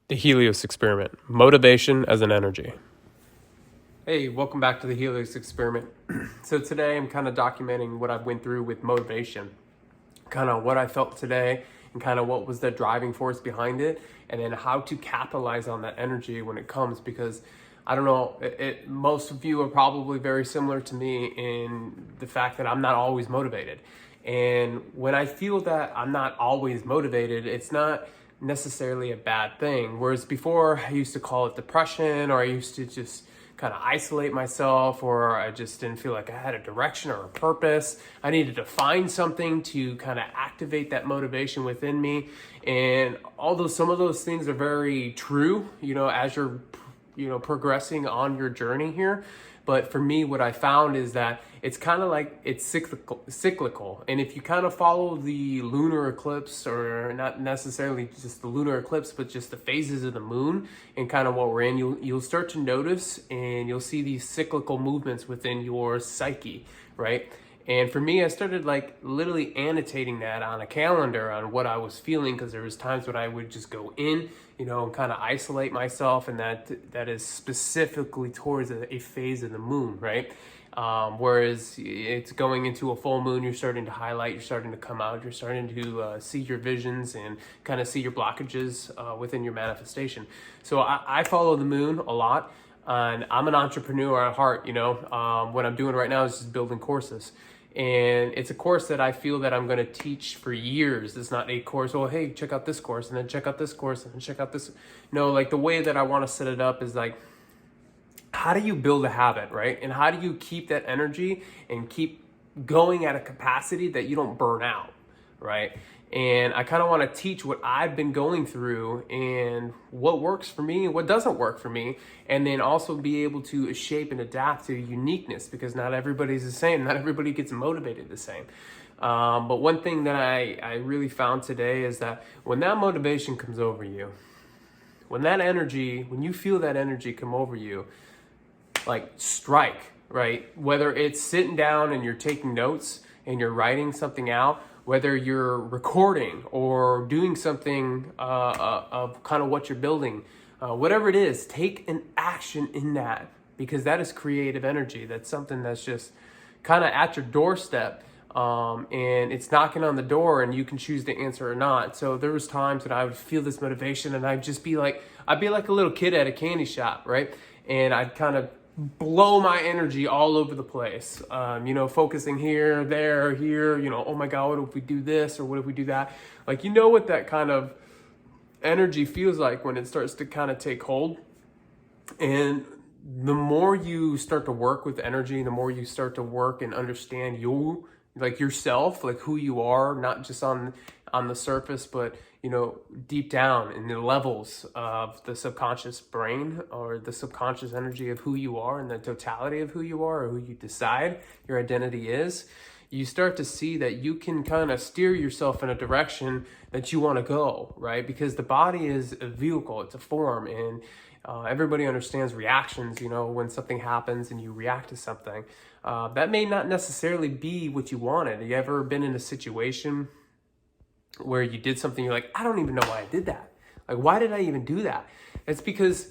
The Helios Experiment, Motivation as an Energy. Hey, welcome back to the Helios Experiment. So today I'm kind of documenting what I went through with motivation, kind of what I felt today and kind of what was the driving force behind it, and then how to capitalize on that energy when it comes, because I don't know, most of you are probably very similar to me in the fact that I'm not always motivated. And when I feel that I'm not always motivated, it's not necessarily a bad thing. Whereas before, I used to call it depression, or I used to just kind of isolate myself, or I just didn't feel like I had a direction or a purpose. I needed to find something to kind of activate that motivation within me. And although some of those things are very true, as you're progressing on your journey here. But for me, what I found is that it's kind of like it's cyclical. And if you kind of follow the lunar eclipse, or not necessarily just the lunar eclipse, but just the phases of the moon and kind of what we're in, you'll start to notice and you'll see these cyclical movements within your psyche, right? And for me, I started like literally annotating that on a calendar on what I was feeling, because there was times when I would just go in, and kind of isolate myself, and that is specifically towards a phase of the moon, right? Whereas it's going into a full moon, you're starting to highlight, you're starting to come out, you're starting to see your visions and kind of see your blockages within your manifestation. So I follow the moon a lot. And I'm an entrepreneur at heart. What I'm doing right now is just building courses. And it's a course that I feel that I'm going to teach for years. It's not a course, oh, hey, check out this course, and then check out this course, and then check out this. Like the way that I want to set it up is like, how do you build a habit, right? And how do you keep that energy and keep going at a capacity that you don't burn out, right? And I kind of want to teach what I've been going through and what works for me and what doesn't work for me. And then also be able to shape and adapt to uniqueness, because not everybody's the same. Not everybody gets motivated the same. But one thing that I really found today is that when that motivation comes over you, when you feel that energy come over you, like strike, right? Whether it's sitting down and you're taking notes and you're writing something out, whether you're recording or doing something of kind of what you're building, whatever it is, take an action in that, because that is creative energy. That's something that's just kind of at your doorstep, and it's knocking on the door, and you can choose to answer or not. So there was times that I would feel this motivation, and I'd be like a little kid at a candy shop, right? And I'd kind of blow my energy all over the place, focusing here, there, here, oh my God, what if we do this, or what if we do that? Like, what that kind of energy feels like when it starts to kind of take hold. And the more you start to work with energy, the more you start to work and understand yourself, like who you are, not just on the surface, but deep down in the levels of the subconscious brain, or the subconscious energy of who you are, and the totality of who you are, or who you decide your identity is, you start to see that you can kind of steer yourself in a direction that you want to go, right? Because the body is a vehicle, it's a form, and everybody understands reactions. When something happens and you react to something, that may not necessarily be what you wanted. Have you ever been in a situation where you did something, you're like, I don't even know why I did that. Like, why did I even do that? It's because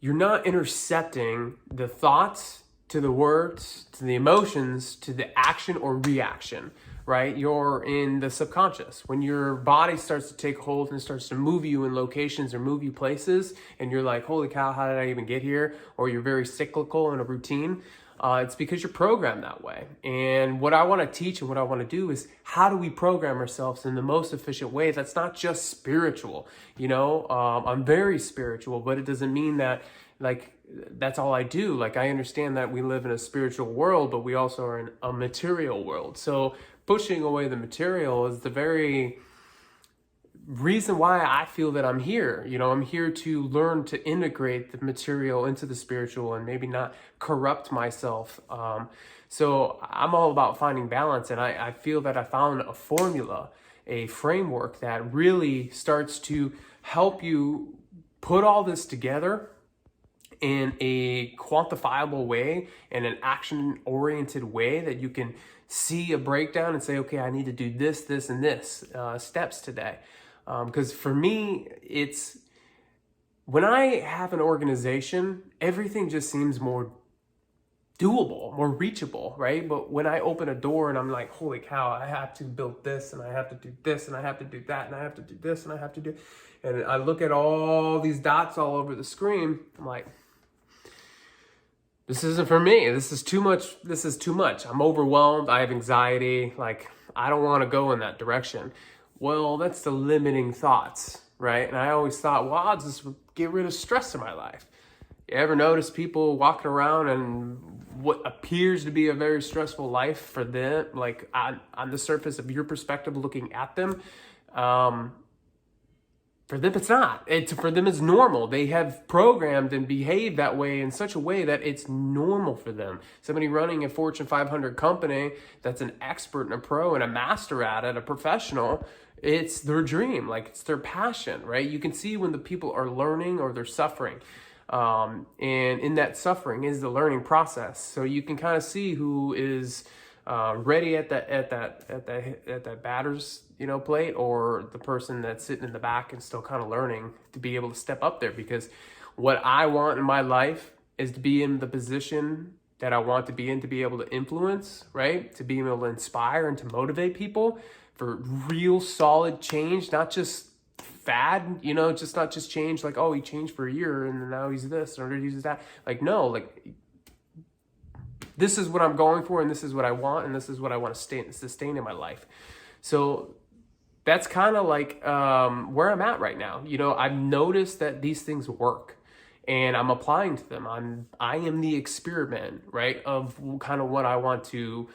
you're not intercepting the thoughts to the words, to the emotions, to the action or reaction, right? You're in the subconscious. When your body starts to take hold and starts to move you in locations or move you places, and you're like, holy cow, how did I even get here? Or you're very cyclical in a routine. It's because you're programmed that way. And what I want to teach and what I want to do is, how do we program ourselves in the most efficient way that's not just spiritual? I'm very spiritual, but it doesn't mean that that's all I do. Like, I understand that we live in a spiritual world, but we also are in a material world. So pushing away the material is the very reason why I feel that I'm here. I'm here to learn to integrate the material into the spiritual and maybe not corrupt myself. So I'm all about finding balance, and I feel that I found a formula, a framework that really starts to help you put all this together in a quantifiable way, in an action-oriented way, that you can see a breakdown and say, okay, I need to do this, and this steps today. Because for me, it's when I have an organization, everything just seems more doable, more reachable, right? But when I open a door and I'm like, holy cow, I have to build this and I have to do this and I have to do that and I have to do this and I have to do, and I look at all these dots all over the screen, I'm like, this isn't for me. This is too much. This is too much. I'm overwhelmed. I have anxiety. Like, I don't want to go in that direction. Well, that's the limiting thoughts, right? And I always thought, well, I'll just get rid of stress in my life. You ever notice people walking around and what appears to be a very stressful life for them, like on the surface of your perspective looking at them, for them it's not. For them it's normal. They have programmed and behaved that way in such a way that it's normal for them. Somebody running a Fortune 500 company that's an expert and a pro and a master at it, a professional, it's their dream, like it's their passion, right? You can see when the people are learning or they're suffering. And in that suffering is the learning process. So you can kind of see who is ready at that batter's plate, or the person that's sitting in the back and still kind of learning to be able to step up there. Because what I want in my life is to be in the position that I want to be in, to be able to influence, right? To be able to inspire and to motivate people for real solid change, not just fad, just not just change like, oh, he changed for a year and now he's this or he's that. Like, no, like, this is what I'm going for and this is what I want and this is what I want to sustain in my life. So that's kind of like where I'm at right now. I've noticed that these things work and I'm applying to them. I am the experiment, right, of kind of what I want to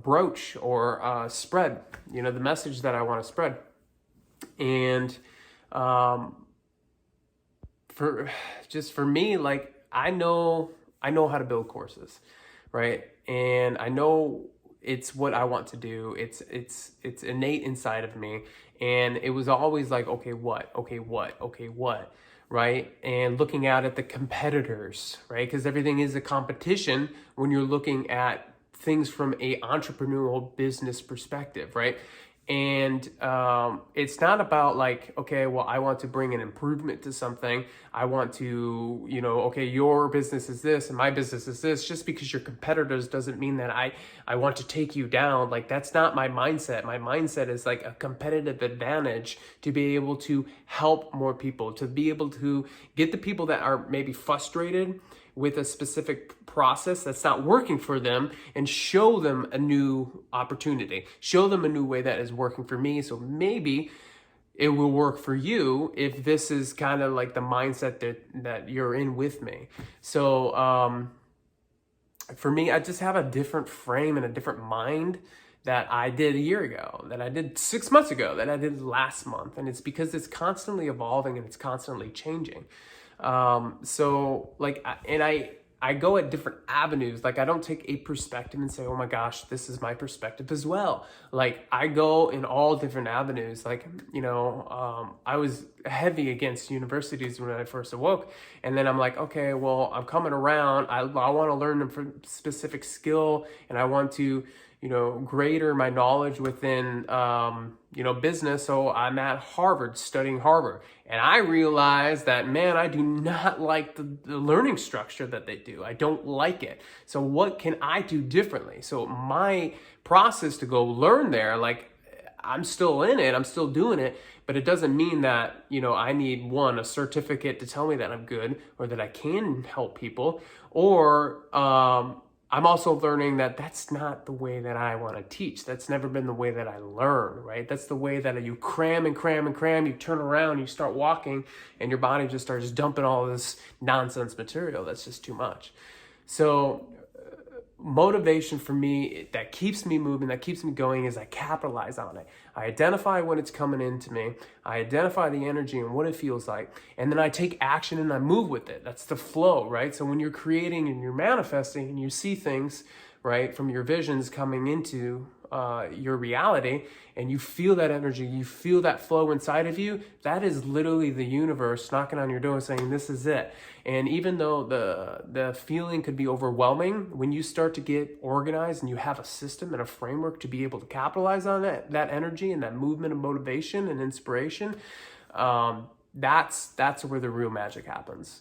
broach or spread, the message that I want to spread. And for me, like, I know how to build courses, right? And I know it's what I want to do. It's innate inside of me. And it was always like, okay, what, right? And looking out at the competitors, right? Because everything is a competition when you're looking at things from a entrepreneurial business perspective, right? And it's not about like, okay, well, I want to bring an improvement to something. I want to, okay, your business is this and my business is this. Just because you're competitors doesn't mean that I want to take you down. Like, that's not my mindset. My mindset is like a competitive advantage to be able to help more people, to be able to get the people that are maybe frustrated with a specific process that's not working for them and show them a new opportunity, show them a new way that is working for me. So maybe it will work for you if this is kind of like the mindset that you're in with me. So for me, I just have a different frame and a different mind that I did a year ago, that I did 6 months ago, that I did last month. And it's because it's constantly evolving and it's constantly changing. So like, and I go at different avenues. Like, I don't take a perspective and say, oh my gosh, this is my perspective as well. Like, I go in all different avenues. Like, I was heavy against universities when I first awoke. And then I'm like, okay, well, I'm coming around. I want to learn a specific skill and I want to, greater my knowledge within, business. So I'm at Harvard studying Harvard. And I realized that, man, I do not like the learning structure that they do. I don't like it. So what can I do differently? So my process to go learn there, like, I'm still in it, I'm still doing it, but it doesn't mean that, I need a certificate to tell me that I'm good or that I can help people, or, I'm also learning that that's not the way that I want to teach. That's never been the way that I learn, right? That's the way that you cram and cram and cram. You turn around, you start walking, and your body just starts dumping all this nonsense material. That's just too much. So motivation for me that keeps me moving, that keeps me going, is I capitalize on it. I identify when it's coming into me. I identify the energy and what it feels like. And then I take action and I move with it. That's the flow, right? So when you're creating and you're manifesting and you see things, right, from your visions coming into your reality, and you feel that energy, you feel that flow inside of you, that is literally the universe knocking on your door saying, this is it. And even though the feeling could be overwhelming, when you start to get organized and you have a system and a framework to be able to capitalize on that energy and that movement of motivation and inspiration, That's where the real magic happens.